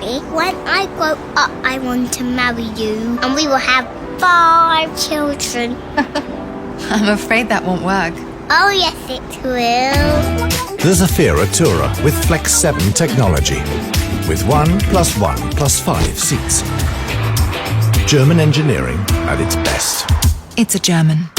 Mummy, when I grow up, I want to marry you, and we will have 5 children. I'm afraid that won't work. Oh, yes, it will. The Zafira Tourer with Flex 7 technology. With 1 + 1 + 5 seats. German engineering at its best. It's a German.